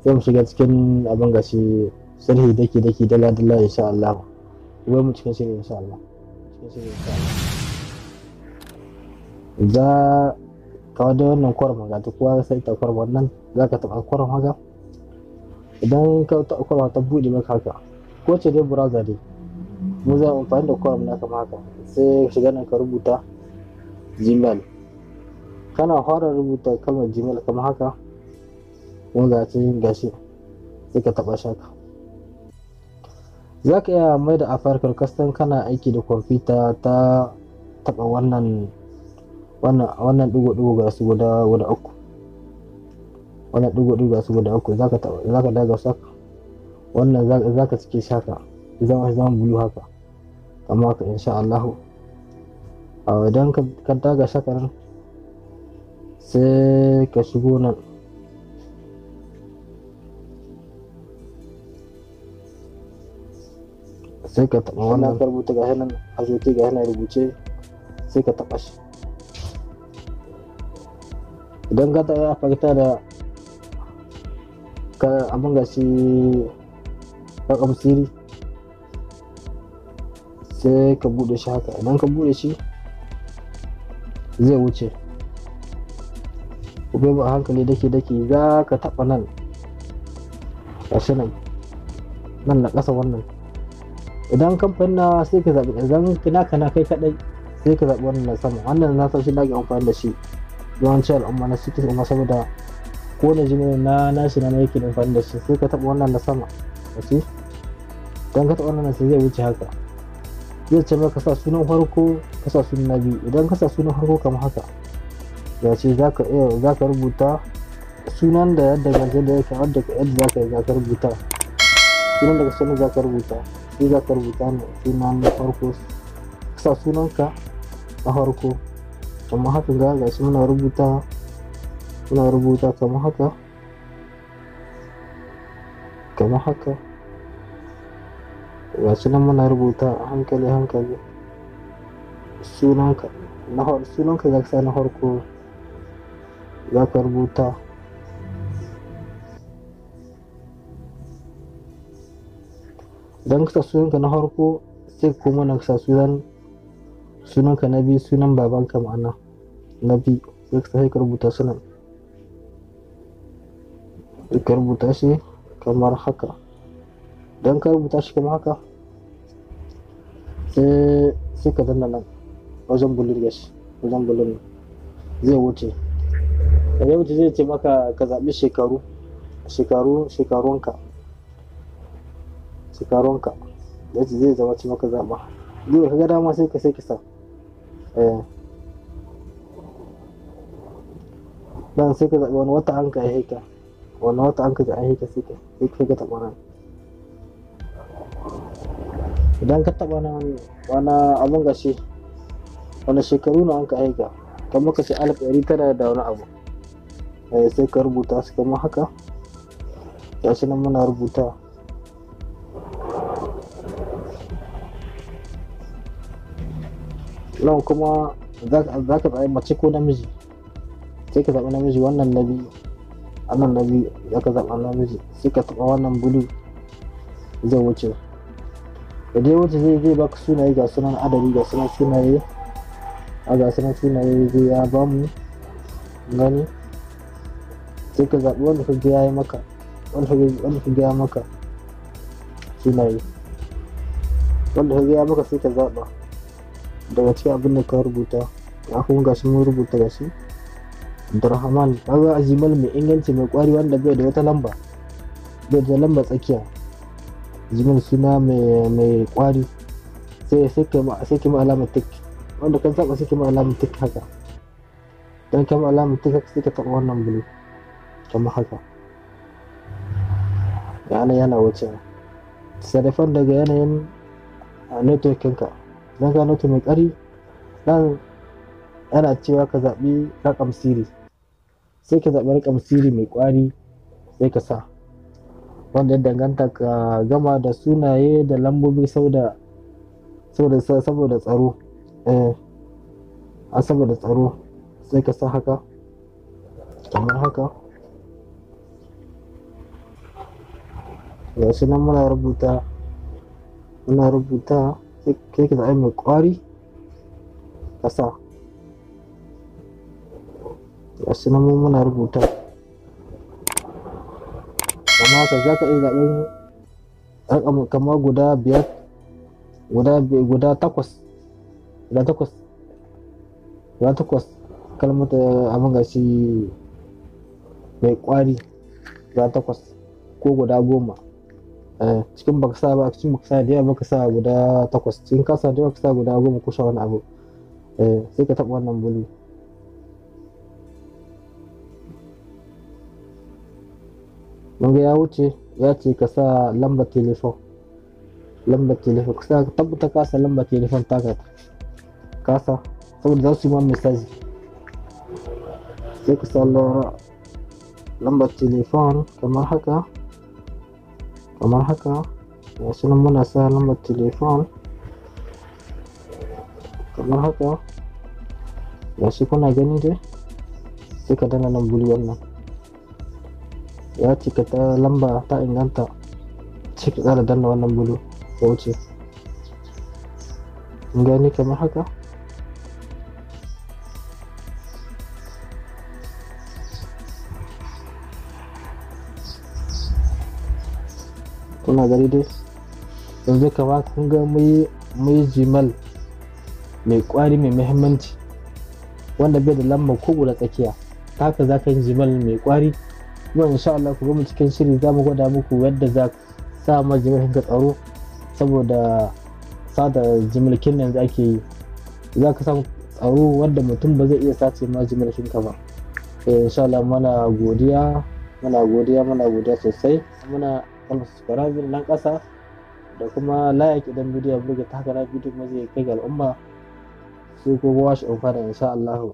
sai mu shiga cikin abin gashi sharhi daki dala dala insha Allah. Wai mu cikin shiri insha Allah. Za ka da wannan kwarma ga ta kowa sai ta kwarma nan za ka taɓa kwarma haka. Idan ka taɓa kwarma ta buɗe maka haka ko ce dai browser dai mu za mu amfani da kwarma na kama haka sai shiga nan ka rubuta Gmail. Kana fara rubuta kalmar Gmail kama haka kuma ga cikin gashi sai ka taɓa shaka. Za ka iya mai da afarkar kastan kana aiki da kwamfuta ta taɓa wannan ɗigo-ɗigo ga su guda uku. Wannan ɗigo-ɗigo ga su guda uku za ka daga saka wannan za ka cike shaka zama bulu haka amma haka insha Allah. Idan ka daga shakar sai ka shigo nan sai ka taɓa wannan ka rubuta ga nan a zote ga yana rubuce sai ka taɓa shi. Idan ka taɓa fahimta da ka abin ga shi rakam siri sai ka buɗe shi haka. Idan ka buɗe shi zai wuce kuma ba hankali dake za ka taɓa nan gashi nan na ƙasa wannan. Idan kamfanin na sai ka zaɓi idan kana kai kaɗai sai ka zaɓi wannan na sama. Wannan na san shi na ke amfani da shi yawanci al'umma na suke kuma saboda ko da jini na nashi na yake amfani da shi. Sai ka taɓa wannan na sama gashi. Idan ka taɓa wannan sai zai wuce haka zai ce maka sa sunan farko ka sa sunan na biyu. Idan ka sa sunan farko kamar haka gashi za ka rubuta sunan da yadda gaje da yake yadda za ka rubuta sunan daga sunan za ka rubuta sai za ka rubuta ne sunan na farko ka sa sunanka na farko kamar haka ga shi muna rubuta kamar haka ga shi nan muna rubuta a hankali sunanka za ka sa na farko za ka rubuta idan ka sa sunanka na farko sai kuma na sa sunanka na biyu sunan babanka ma'ana na biyu sai ka rubuta sunan ka rubuta shi kamar haka. Idan ka rubuta shi kamar haka sai ka danna nan wajen bulin gashi wajen bulin zai wuce zai ce maka ka zaɓi shekarunka da zai zama ci maka zaɓa duk ka ga dama sai ka sa dan sai ka zaɓi wani wata an ka yi ka sai ka taɓa nan. Idan ka taɓa nan wani abin gashi wani shekaru na an ka aika kamar ka ce 1900 da wani abu sai ka rubuta su kamar haka gashi nan muna rubuta nan kuma za ka zaɓi mace ko namiji sai ka zaɓi namiji wannan na biyu za ka zaɓa namiji sai ka taɓa wannan bulu zai wuce da dai wuce zai baka sunaye ga sunan adadi ga sunan sunaye zai ya bamu gani sai ka zaɓi wanda ka ga ya maka sunaye wanda ka ga ya maka sai ka zaɓa daga cikin abin da ka rubuta ya kuma gashi mun rubuta gashi Abdurrahman kaga azimal mai inganci mai kwari wanda bai da wata lamba tsakiya jimin suna mai kwari sai kama alamar tik wanda kan saba sai kama alamar tik haka don kama alamar tik haka sai ka taɓa wannan bulu kama haka yana wuce sarrafan daga yanayin networkinka don ka network mai ƙari nan yana cewa ka zaɓi rakam siri sai ka zaɓi rakam siri mai ƙwari sai ka sa wanda ya danganta ka gama da sunaye da lambobi saboda tsaro saboda tsaro sai ka sa haka kamar haka ga shi nan muna rubuta sai ka zaɓi mai ƙwari ka sa. Ga shi nan muna rubuta amma haka za ka iya zaɓen rakamu kamar guda 5 guda 8 kalmar abin ga shi mai ƙwari guda 8 ko guda 10. Cikin baka sa ba, cikin baka sa da yawa baka sa guda 8, cikin ka sa da yawa ka sa guda 10 ko sha wani abu. Sai ka taɓa wannan bulu. Mun ga ya wuce, ya ce ka sa lambar telefon ka sa, ka tabbata ka sa lambar telefon taka kasa saboda za su yi ma message. Sai ka sa lambar telefon kamar haka ga shi nan muna sa lambar telefon kamar haka ga shi kuna gani dai. Sai ka dana nan bulu wannan ya cika ta lamba ta inganta, sai ka ƙara danna wannan bulu ya wuce. Kun gani kamar haka. Kuna gani dai yanzu kamar kun ga muyi Gmail mai ƙwari mai muhimmanci wanda bai da lamba ko guda tsakiya. Ta haka za ka yi Gmail mai ƙwari. Kuma insha Allah ku gama cikin shiri za mu gwada muku yadda za ka sa ma Gmail ka tsaro, saboda sada Gmail kin yanzu ake yi. Za ka samu tsaro wanda mutum ba zai iya sace ma Gmail ka ba. Insha Allah muna godiya sosai. Muna kan subscribe nan ƙasa da kuma like idan bidiyo ya burge ta, haka na bidiyo kuma zai kai ga al'umma sai ko washi amfana insha Allah.